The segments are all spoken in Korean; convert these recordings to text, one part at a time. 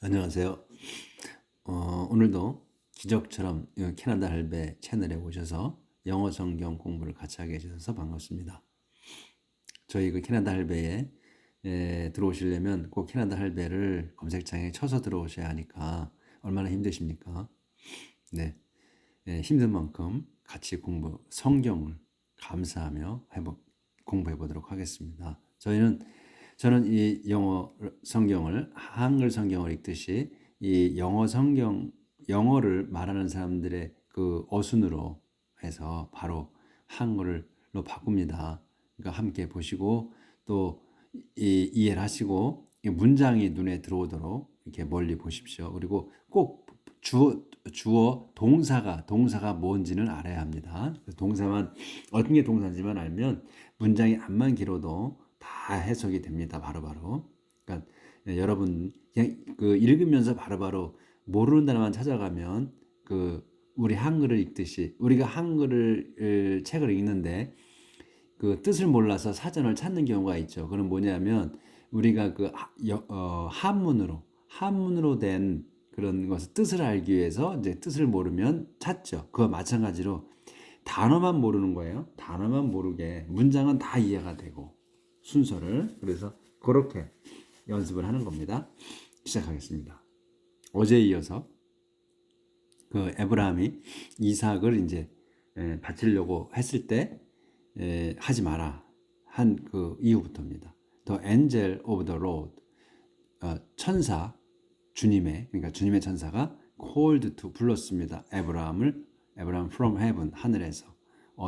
안녕하세요. 오늘도 기적처럼 캐나다 할배 채널에 오셔서 영어 성경 공부를 같이 하게 해주셔서 반갑습니다. 저희 그 캐나다 할배에 들어오시려면 꼭 캐나다 할배를 검색창에 쳐서 들어오셔야 하니까 얼마나 힘드십니까? 네, 힘든 만큼 같이 성경을 감사하며 공부해 보도록 하겠습니다. 저는 이 영어 성경을 한글 성경을 읽듯이 이 영어를 말하는 사람들의 그 어순으로 해서 바로 한글로 바꿉니다. 그러니까 함께 보시고 또 이해를 하시고 이 문장이 눈에 들어오도록 이렇게 멀리 보십시오. 그리고 꼭 동사가 뭔지는 알아야 합니다. 동사만 어떤 게 동사인지만 알면 문장이 암만 길어도 다 해석이 됩니다. 바로바로. 그러니까 여러분 그냥 그 읽으면서 바로바로 모르는 단어만 찾아가면 그 우리 한글을 읽듯이 우리가 한글을 책을 읽는데 그 뜻을 몰라서 사전을 찾는 경우가 있죠. 그건 뭐냐면 우리가 그 한문으로 된 그런 것을 뜻을 알기 위해서 이제 뜻을 모르면 찾죠. 그와 마찬가지로 단어만 모르는 거예요. 단어만 모르게 문장은 다 이해가 되고 순서를 그래서 그렇게 연습을 하는 겁니다. 시작하겠습니다. 어제에 이어서 그 에브라함이 이삭을 이제 바치려고 했을 때 하지 마라 한 그 이후부터입니다. The angel of the Lord 천사 그러니까 주님의 천사가 called to 불렀습니다. 에브라함 from heaven 하늘에서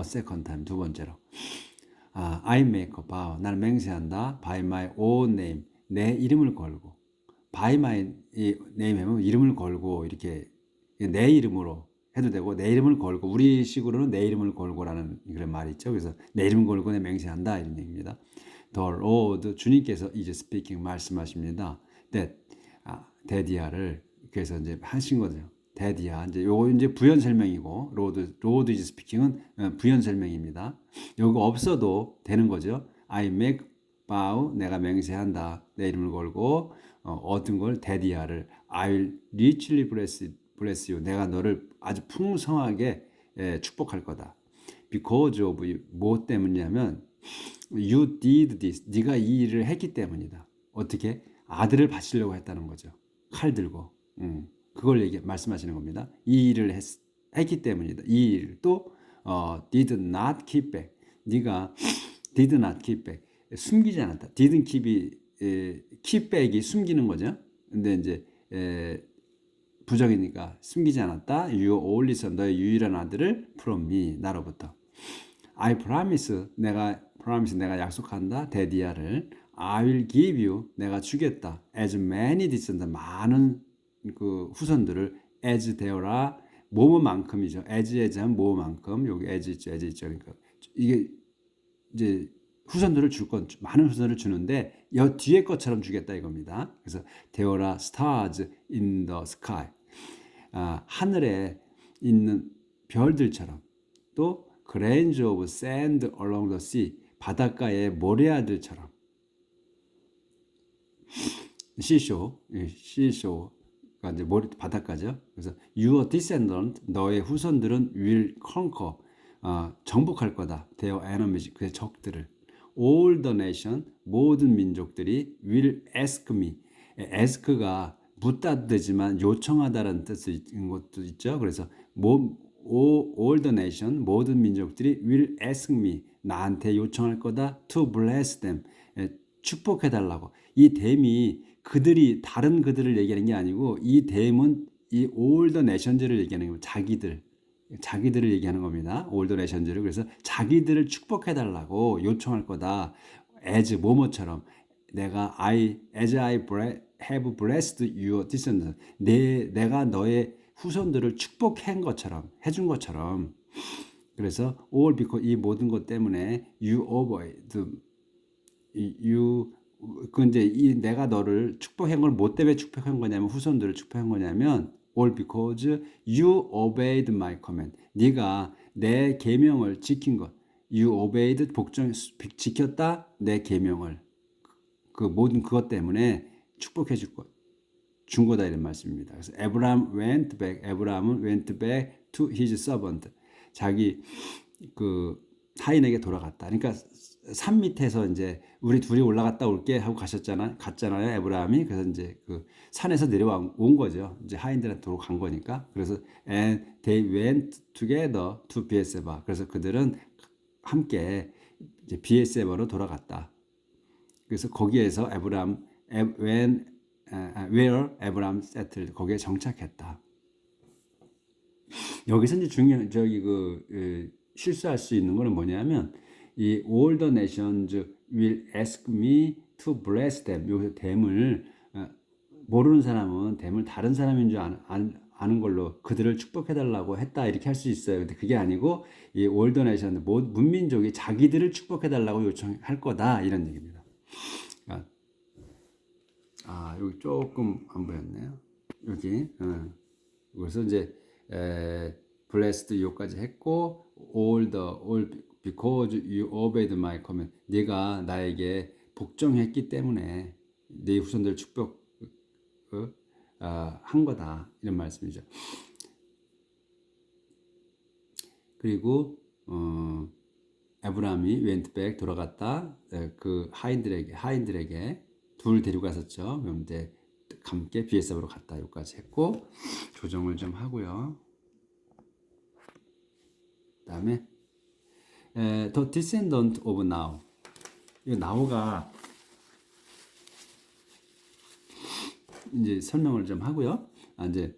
second time 두 번째로 I make a vow 나는 맹세한다 by my own name 내 이름을 걸고 by my name 하면 이름을 걸고 이렇게 내 이름으로 해도 되고 내 이름을 걸고 우리식으로는 내 이름을 걸고라는 그런 말이 있죠. 그래서 내 이름을 걸고 내 맹세한다 이런 얘기입니다. The Lord 주님께서 이제 speaking 말씀하십니다. 데디아를 그래서 이제 하신 거죠. 데디아 이제 요거 이제 부연 설명이고 로드 이즈 스피킹은 부연 설명입니다. 요거 없어도 되는 거죠. I make vow 내가 맹세한다 내 이름을 걸고 얻은 걸 데디아를 I will richly bless you 내가 너를 아주 풍성하게 축복할 거다. Because of you 뭐 때문이냐면 you did this 네가 이 일을 했기 때문이다. 어떻게 아들을 바치려고 했다는 거죠. 칼 들고 그걸 말씀하시는 겁니다. 이 일을 했기 때문이다. 이 일을 또 did not keep back 네가 did not keep back 숨기지 않았다. didn't keep back이 숨기는 거죠. 근데 이제 부정이니까 숨기지 않았다. Your only son 너의 유일한 아들을 from me 나로부터. I promise 내가 약속한다. 데디아를 I will give you 내가 주겠다. As many descendants 많은 그 후손들을 as there라 뭐뭐만큼이죠. as 하면 뭐뭐만큼 여기 as 있죠. 그러니까 이게 이제 후손들을 많은 후손들을 주는데 여 뒤에 것처럼 주겠다 이겁니다. 그래서 there라 stars in the sky 하늘에 있는 별들처럼 또 grains of sand along the sea 바닷가의 모래알들처럼 시쇼가 이제 바닷가죠. 그래서 your descendant 너의 후손들은 will conquer 정복할 거다. their enemies 그의 적들을 all the nation 모든 민족들이 will ask me ask가 묻다도 되지만 요청하다라는 뜻인 것도 있죠. 그래서 all the nation 모든 민족들이 will ask me 나한테 요청할 거다 to bless them 축복해 달라고. 이 댐이 다른 그들을 얘기하는 게 아니고 이 댐은 이 all the nations를 얘기하는 겁니다. 자기들을 얘기하는 겁니다. all the nations를. 그래서 자기들을 축복해 달라고 요청할 거다. as 뭐뭐처럼 내가 as I have blessed your descendants 내가 너의 후손들을 축복한 것처럼 해준 것처럼 그래서 all because 이 모든 것 때문에 근데 내가 너를 축복한 걸 뭐 때문에 축복한 거냐면 후손들을 축복한 거냐면 all because you obeyed my command 네가 내 계명을 지킨 것 you obeyed 지켰다 내 계명을 그 모든 그것 때문에 축복해 줄 것 준 거다 이런 말씀입니다. 그래서 에브라함 went back, 에브라함은 went back to his servant. 자기 그 하인에게 돌아갔다. 그러니까 산 밑에서 이제 우리 둘이 올라갔다 올게 하고 갔잖아요. 에브라함이. 그래서 이제 그 산에서 내려온 거죠. 이제 하인들한테 돌아간 거니까. 그래서 and they went together to 비에세바. 그래서 그들은 함께 이제 비에세바로 돌아갔다. 그래서 거기에서 에브라함 where 에브라함 settled 거기에 정착했다. 여기서 이제 중요한 실수할 수 있는 거는 뭐냐면 이 all the nations will ask me to bless them. 여기서 them을 모르는 사람은 them을 다른 사람인 줄 아는 걸로 그들을 축복해 달라고 했다 이렇게 할 수 있어요. 근데 그게 아니고 이 all the nations 문민족이 자기들을 축복해 달라고 요청할 거다 이런 얘기입니다. 여기 조금 안 보였네요. 여기 그래서 이제 blessed 요까지 했고 all because you obeyed my command. 네가 나에게 복종했기 때문에 네 후손들 축복 한 거다 이런 말씀이죠. 그리고 에브라함이 went back 돌아갔다. 그 하인들에게 둘 데리고 갔었죠. 그럼 이제 함께 비에사브로 갔다 여기까지 했고 조정을 좀 하고요. 그다음에 the descendant of now. 이 나우가 이제 설명을 좀 하고요. 이제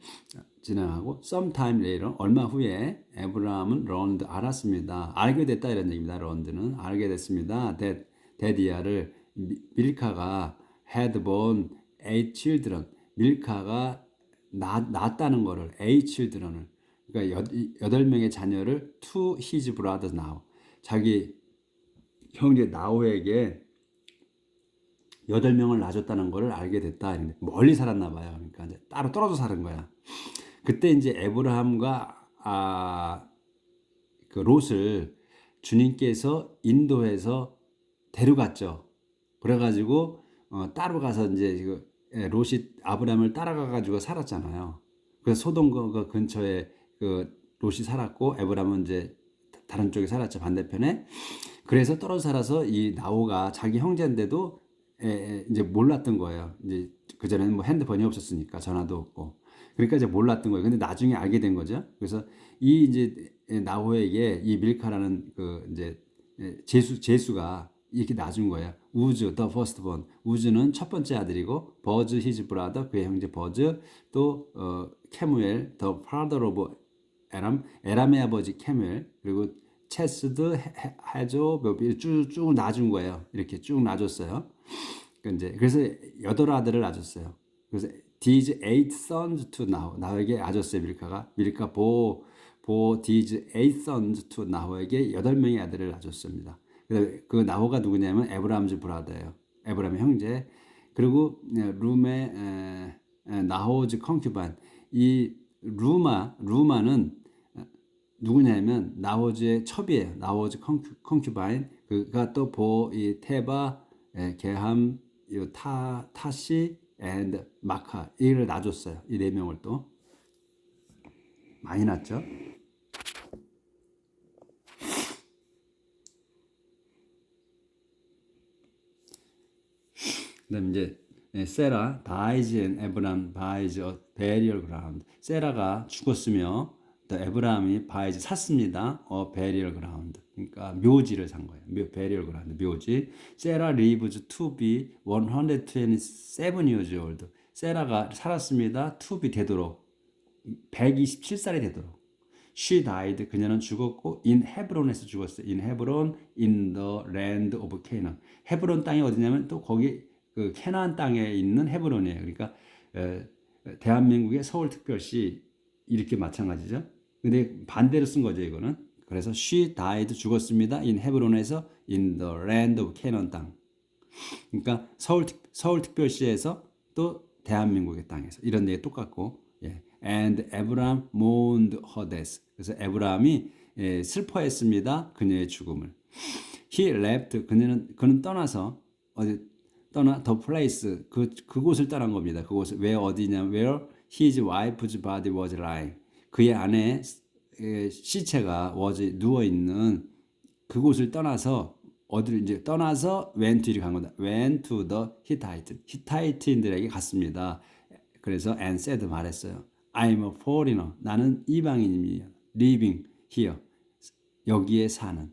진행하고 sometime later 얼마 후에 에브라함은 learned 알았습니다. 알게 됐다 이런 얘기입니다. learned는 알게 됐습니다. that 데디아를 밀카가 had born 8 children. 밀카가 낳았다는 거를 8 children을 그러니까 8명의 자녀를 to his brother now. 자기 형제 나우에게 8명을 낳아줬다는 것을 알게 됐다. 멀리 살았나 봐요. 그러니까 이제 따로 떨어져 사는 거야. 그때 이제 에브라함과 그 롯을 주님께서 인도해서 데려갔죠. 그래가지고 따로 가서 이제 롯이 아브라함을 따라가 가지고 살았잖아요. 그래서 소돔 그 근처에 그 롯이 살았고 에브라함은 이제 다른 쪽에 살았죠. 반대편에. 그래서 떨어져 살아서 이 나오가 자기 형제인데도 이제 몰랐던 거예요. 이제 그 전에는 뭐 핸드폰이 없었으니까 전화도 없고. 그러니까 이제 몰랐던 거예요. 근데 나중에 알게 된 거죠. 그래서 이 이제 나호에게 이 밀카라는 그 이제 제수가 이렇게 놔준 거예요. 우즈, the firstborn. 우즈는 첫 번째 아들이고, 버즈, his brother, 그의 형제 버즈, 또 케무엘, the father of 에람, 에람의 아버지 케무엘, 그리고 체스드, 해조, 쭉 놔준 거예요. 이렇게 쭉 놔줬어요. 그래서 8아들을 낳아줬어요. 그래서 these 8 sons to 나호에게 낳아줬어요. 밀카 these 8 sons to 나호에게 8명의 아들을 낳아줬습니다. 그 나호가 누구냐면 에브라함즈 브라더예요. 에브라함의 형제. 그리고 룸의 나호즈 컨큐바인. 이 루마는 누구냐면 나호즈의 첩이에요. 나호즈 컨큐바인. 그가 또 이 테바, 게함, 타시, and 마카 이를 낳아줬어요. 이 4명을 또 많이 낳았죠. 그다음 이제 세라 dies and Abraham buys a burial ground. 세라가 죽었으며 또 에브라함이 buys 샀습니다. a burial ground. 그러니까 묘지를 산 거예요. burial ground 묘지. 세라 lives to be 127 years old. 세라가 살았습니다. to be 되도록 127살이 되도록. She died. 그녀는 죽었고 in 헤브론에서 죽었어요. in 헤브론 in the land of Canaan. 헤브론 땅이 어디냐면 또 거기 그 캐나안 땅에 있는 헤브론이에요. 그러니까 대한민국의 서울특별시 이렇게 마찬가지죠. 근데 반대로 쓴 거죠, 이거는. 그래서 she died 죽었습니다. in 헤브론에서 in the land of Canaan 땅. 그러니까 서울특별시에서 또 대한민국의 땅에서 이런 얘기 똑같고. 예. And Abraham mourned her death. 그래서 에브라함이 슬퍼했습니다. 그녀의 죽음을. He left. 그는 떠나서 어디 떠나 the place 그곳을 떠난 겁니다. 그곳 where 어디냐 where his wife's body was lying 그의 아내 시체가 was 누워 있는 그곳을 떠나서 어디를 이제 떠나서 went to를 간 거다. went to the Hittite 히타이트인들에게 갔습니다. 그래서 and said 말했어요. I'm a foreigner 나는 이방인입니다. living here 여기에 사는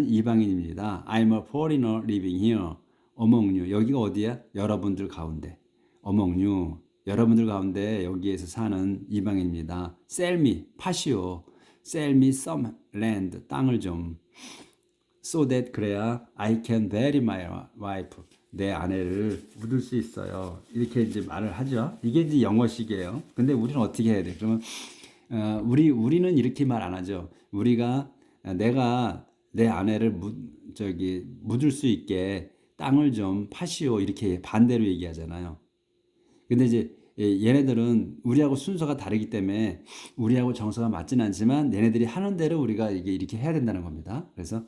이방인입니다. I'm a foreigner living here among you. 여기가 어디야? 여러분들 가운데. among you. 여러분들 가운데 여기에서 사는 이방인입니다. Sell me, 파시오. Sell me some land, 땅을 좀. So that 그래야 I can bury my wife. 내 아내를 묻을 수 있어요. 이렇게 이제 말을 하죠. 이게 이제 영어식이에요. 근데 우리는 어떻게 해야 돼? 그러면 우리는 이렇게 말 안 하죠. 우리가 내가 내 아내를 묻을 수 있게 땅을 좀 파시오 이렇게 반대로 얘기하잖아요. 근데 이제 얘네들은 우리하고 순서가 다르기 때문에 우리하고 정서가 맞지는 않지만 얘네들이 하는 대로 우리가 이렇게 해야 된다는 겁니다. 그래서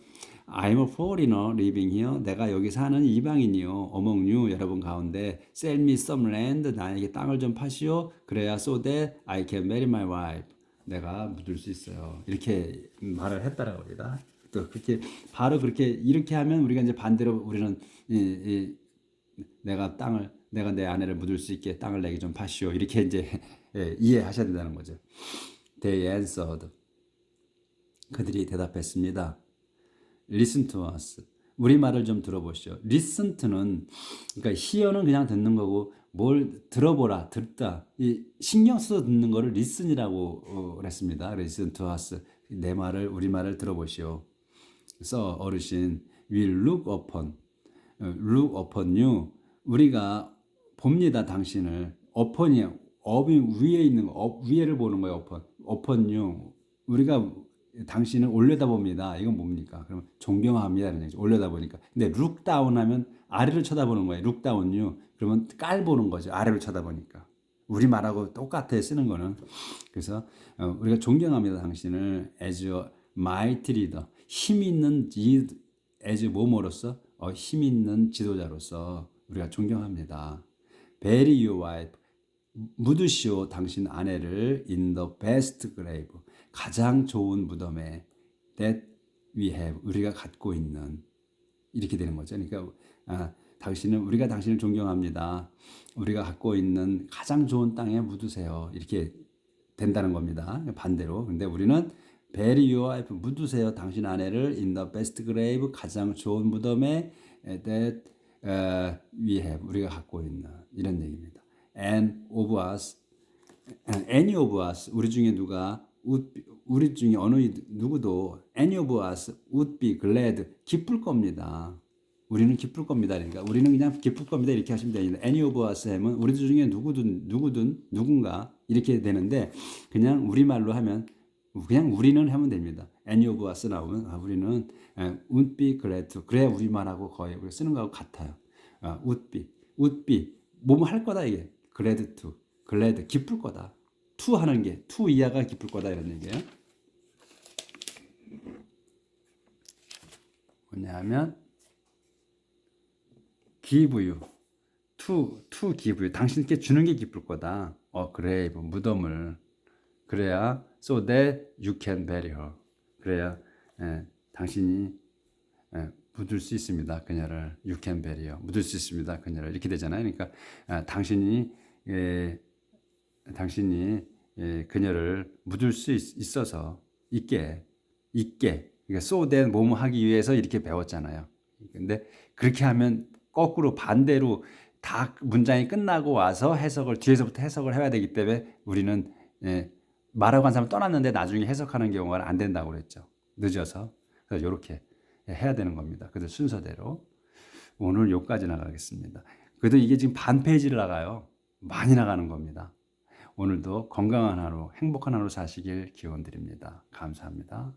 I'm a foreigner living here. 내가 여기 사는 이방인이요. among you. 여러분 가운데 sell me some land. 나에게 땅을 좀 파시오. 그래야 so that I can marry my wife. 내가 묻을 수 있어요. 이렇게 말을 했다라고 합니다. 또 그렇게 바로 그렇게 이렇게 하면 우리가 이제 반대로 우리는 내가 내 아내를 묻을 수 있게 땅을 내게 좀 파시오. 이렇게 이제 이해하셔야 된다는 거죠. They answered. 그들이 대답했습니다. Listen to us. 우리 말을 좀 들어보시오. Listen to는 그러니까 hear는 그냥 듣는 거고 뭘 들어보라, 듣다. 이 신경 써서 듣는 거를 listen이라고 그랬습니다. Listen to us. 내 말을 우리 말을 들어보시오. 그래서 어르신 will look upon you. 우리가 봅니다. 당신을 upon이 up이 위에 있는 거 위에를 보는 거예요. upon you. 우리가 당신을 올려다봅니다. 이건 뭡니까? 그러면 존경합니다라는 얘기죠. 올려다보니까. 근데 look down 하면 아래를 쳐다보는 거예요. look down you. 그러면 깔보는 거죠. 아래를 쳐다보니까. 우리 말하고 똑같아 쓰는 거는. 그래서 우리가 존경합니다. 당신을 as a mighty leader. 힘 있는 as 뭐뭐로서 힘 있는 지도자로서 우리가 존경합니다. bury your wife. 묻으시오 당신 아내를 in the best grave. 가장 좋은 무덤에 that we have. 우리가 갖고 있는. 이렇게 되는 거죠. 그러니까 우리가 당신을 존경합니다. 우리가 갖고 있는 가장 좋은 땅에 묻으세요. 이렇게 된다는 겁니다. 반대로. 근데 우리는 bury your wife. 묻으세요 당신 아내를 in the best grave. 가장 좋은 무덤에 that we have. 우리가 갖고 있는. 이런 얘기입니다. any of us. 우리 중에 우리 중에 어느 누구도 any of us would be glad. 기쁠 겁니다. 우리는 기쁠 겁니다. 그러니까 우리는 그냥 기쁠 겁니다. 이렇게 하시면 되는데 any of us 하면 우리 중에 누군가 이렇게 되는데 그냥 우리말로 하면 그냥 우리는 하면 됩니다. any of us 나오면 우리는 would be glad to. 그래야 우리말하고 거의 우리 쓰는 거하고 같아요. would be 뭐뭐 할 거다 이게. glad to. glad 기쁠 거다. to 하는 게 to 이하가 기쁠 거다 이런 얘기예요. 뭐냐면 give you to give you 당신께 주는 게 기쁠 거다. 그래 무덤을 그래야 so that you can bury her. 그래야 당신이 묻을 수 있습니다. 그녀를 you can bury her. 묻을 수 있습니다. 그녀를 이렇게 되잖아요. 그러니까 당신이 그녀를 묻을 수 있어서 있게 그러니까 so that 뭐뭐 하기 위해서 이렇게 배웠잖아요. 근데 그렇게 하면 거꾸로 반대로 다 문장이 끝나고 와서 뒤에서부터 해석을 해야 되기 때문에 우리는 말하고 한 사람 떠났는데 나중에 해석하는 경우가 안 된다고 그랬죠. 늦어서. 그래서 이렇게 해야 되는 겁니다. 그래서 순서대로. 오늘 여기까지 나가겠습니다. 그래도 이게 지금 반 페이지를 나가요. 많이 나가는 겁니다. 오늘도 건강한 하루, 행복한 하루 사시길 기원 드립니다. 감사합니다.